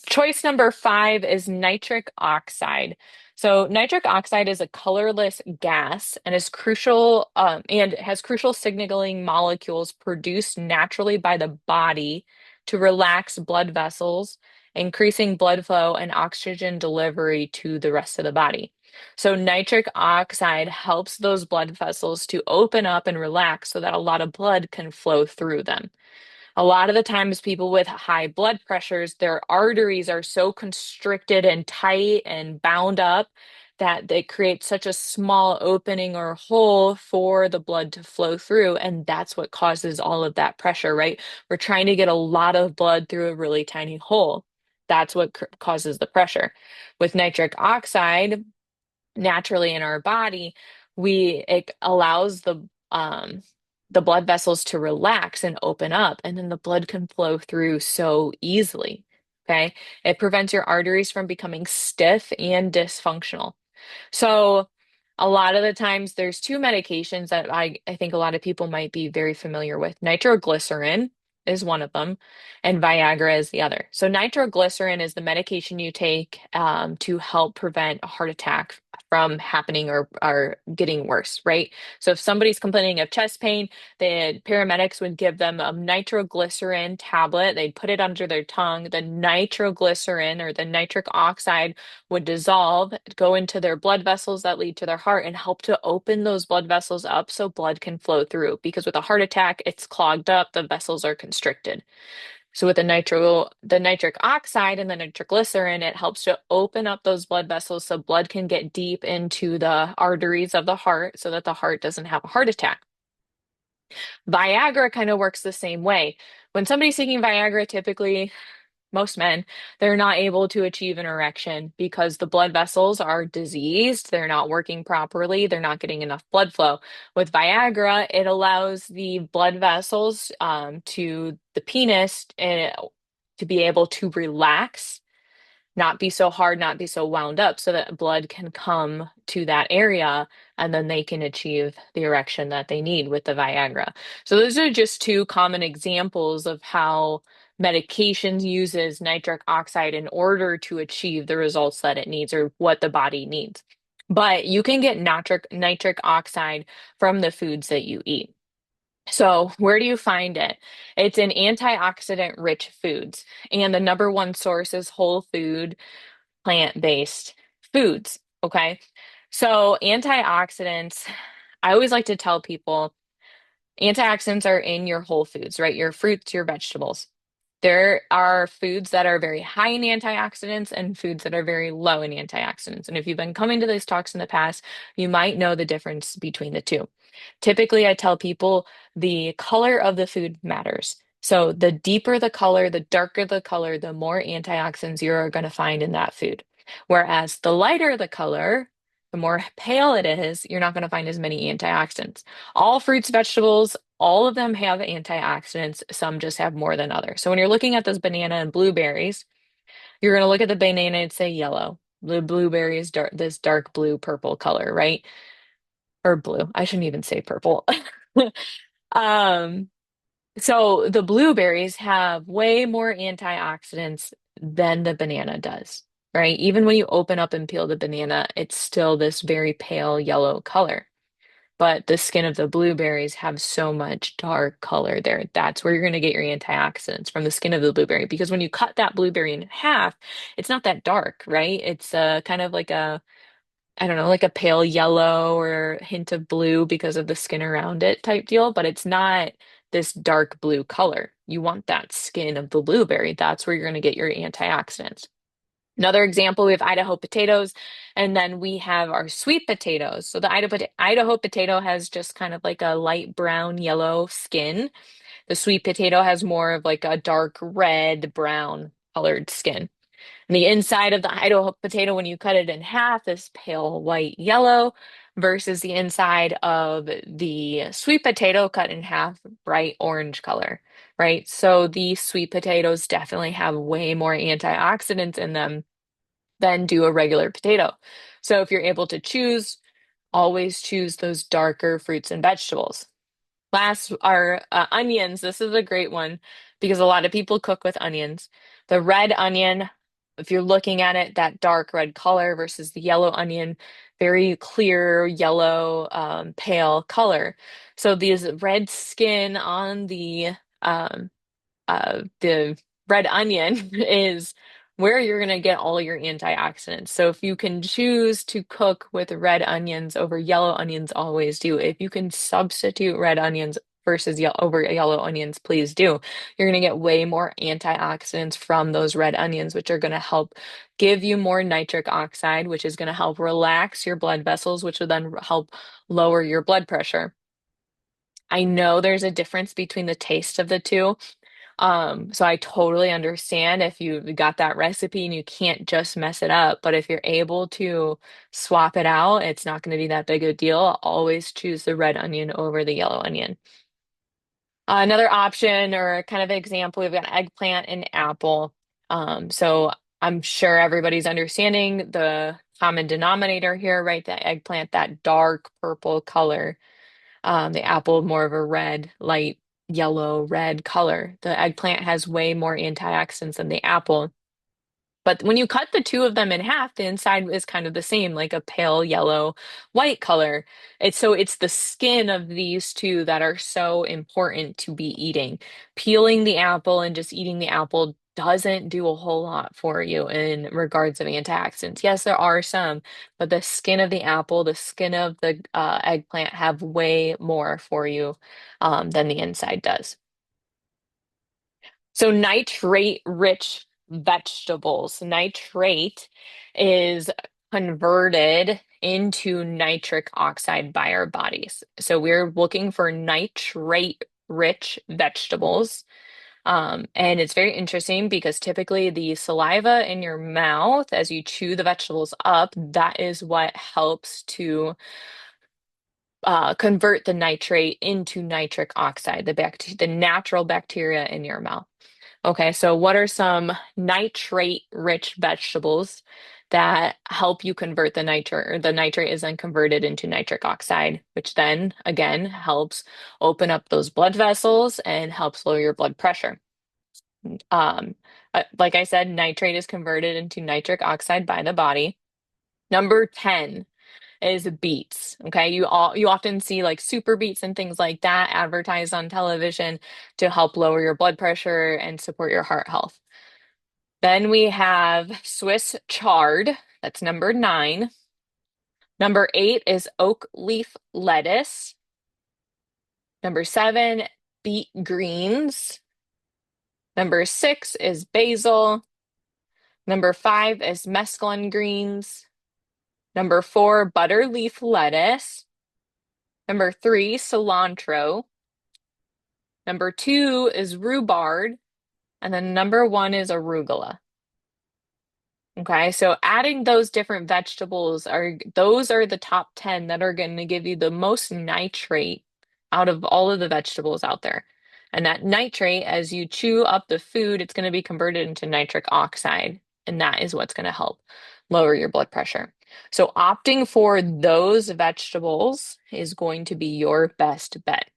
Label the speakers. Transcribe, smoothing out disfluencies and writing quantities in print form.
Speaker 1: Choice number five is nitric oxide. So nitric oxide is a colorless gas and is crucial and has crucial signaling molecules produced naturally by the body to relax blood vessels, increasing blood flow and oxygen delivery to the rest of the body. So nitric oxide helps those blood vessels to open up and relax so that a lot of blood can flow through them. A lot of the times, people with high blood pressures, their arteries are so constricted and tight and bound up that they create such a small opening or hole for the blood to flow through. And that's what causes all of that pressure, right? We're trying to get a lot of blood through a really tiny hole. That's what causes the pressure. With nitric oxide, naturally in our body, it allows the blood vessels to relax and open up, and then the blood can flow through so easily. Okay. It prevents your arteries from becoming stiff and dysfunctional. So a lot of the times there's two medications that I think a lot of people might be very familiar with. Nitroglycerin is one of them, and Viagra is the other. So nitroglycerin is the medication you take to help prevent a heart attack from happening or getting worse, right? So if somebody's complaining of chest pain, the paramedics would give them a nitroglycerin tablet. They'd put it under their tongue. The nitroglycerin or the nitric oxide would dissolve, go into their blood vessels that lead to their heart and help to open those blood vessels up so blood can flow through. Because with a heart attack, it's clogged up, the vessels are constricted. So with the nitric oxide and the nitroglycerin, it helps to open up those blood vessels so blood can get deep into the arteries of the heart so that the heart doesn't have a heart attack. Viagra kind of works the same way. When somebody's taking Viagra, typically most men, they're not able to achieve an erection because the blood vessels are diseased. They're not working properly. They're not getting enough blood flow. With Viagra, it allows the blood vessels to the penis to be able to relax, not be so hard, not be so wound up, so that blood can come to that area and then they can achieve the erection that they need with the Viagra. So those are just two common examples of how medications uses nitric oxide in order to achieve the results that it needs or what the body needs. But you can get nitric oxide from the foods that you eat. So, where do you find it? It's in antioxidant rich foods. And the number one source is whole food, plant-based foods. Okay. So, antioxidants, I always like to tell people antioxidants are in your whole foods, right? Your fruits, your vegetables. There are foods that are very high in antioxidants and foods that are very low in antioxidants. And if you've been coming to these talks in the past, you might know the difference between the two. Typically, I tell people the color of the food matters. So the deeper the color, the darker the color, the more antioxidants you're going to find in that food. Whereas the lighter the color, the more pale it is, you're not going to find as many antioxidants. All fruits, vegetables, all of them have antioxidants. Some just have more than others. So when you're looking at those banana and blueberries, you're going to look at the banana and say yellow. The blueberry is this dark blue purple color, right? Or blue. I shouldn't even say purple. Um, so the blueberries have way more antioxidants than the banana does, right? Even when you open up and peel the banana, it's still this very pale yellow color. But the skin of the blueberries have so much dark color there. That's where you're going to get your antioxidants from the skin of the blueberry. Because when you cut that blueberry in half, it's not that dark, right? It's kind of like I don't know, like a pale yellow or hint of blue because of the skin around it type deal, but it's not this dark blue color. You want that skin of the blueberry. That's where you're going to get your antioxidants. Another example, we have Idaho potatoes, and then we have our sweet potatoes. So the Idaho potato has just kind of like a light brown yellow skin. The sweet potato has more of like a dark red brown colored skin. And the inside of the Idaho potato, when you cut it in half, is pale white yellow versus the inside of the sweet potato cut in half, bright orange color, right? So these sweet potatoes definitely have way more antioxidants in them than do a regular potato. So if you're able to choose, always choose those darker fruits and vegetables. Last are onions. This is a great one because a lot of people cook with onions. The red onion if you're looking at it, that dark red color versus the yellow onion, very clear yellow, pale color. So these red skin on the red onion is where you're going to get all your antioxidants. So if you can choose to cook with red onions over yellow onions, always do. If you can substitute red onions versus over yellow onions, please do. You're going to get way more antioxidants from those red onions, which are going to help give you more nitric oxide, which is going to help relax your blood vessels, which will then help lower your blood pressure. I know there's a difference between the taste of the two. So I totally understand if you got that recipe and you can't just mess it up, but if you're able to swap it out, it's not going to be that big a deal. Always choose the red onion over the yellow onion. Another option or kind of example, we've got eggplant and apple. So I'm sure everybody's understanding the common denominator here, right? The eggplant, that dark purple color. The apple, more of a red, light yellow, red color. The eggplant has way more antioxidants than the apple. But when you cut the two of them in half, the inside is kind of the same, like a pale yellow, white color. It's the skin of these two that are so important to be eating. Peeling the apple and just eating the apple doesn't do a whole lot for you in regards of antioxidants. Yes, there are some, but the skin of the apple, the skin of the eggplant have way more for you than the inside does. So nitrate-rich vegetables. Nitrate is converted into nitric oxide by our bodies. So we're looking for nitrate-rich vegetables. And it's very interesting because typically the saliva in your mouth, as you chew the vegetables up, that is what helps to convert the nitrate into nitric oxide, the natural bacteria in your mouth. Okay, so what are some nitrate-rich vegetables that help you convert the nitrate, or the nitrate is then converted into nitric oxide, which then again helps open up those blood vessels and helps lower your blood pressure. Um, like I said, nitrate is converted into nitric oxide by the body. Number 10 is beets. Okay, you often see like super beets and things like that advertised on television to help lower your blood pressure and support your heart health. Then we have Swiss chard. That's number 9. Number 8 is oak leaf lettuce. Number 7, beet greens. Number 6 is basil. Number 5 is mesclun greens. Number 4, butter leaf lettuce. Number 3, cilantro. Number 2 is rhubarb. And then number 1 is arugula. Okay, so adding those different vegetables those are the top 10 that are going to give you the most nitrate out of all of the vegetables out there. And that nitrate, as you chew up the food, it's going to be converted into nitric oxide, and that is what's going to help lower your blood pressure. So opting for those vegetables is going to be your best bet.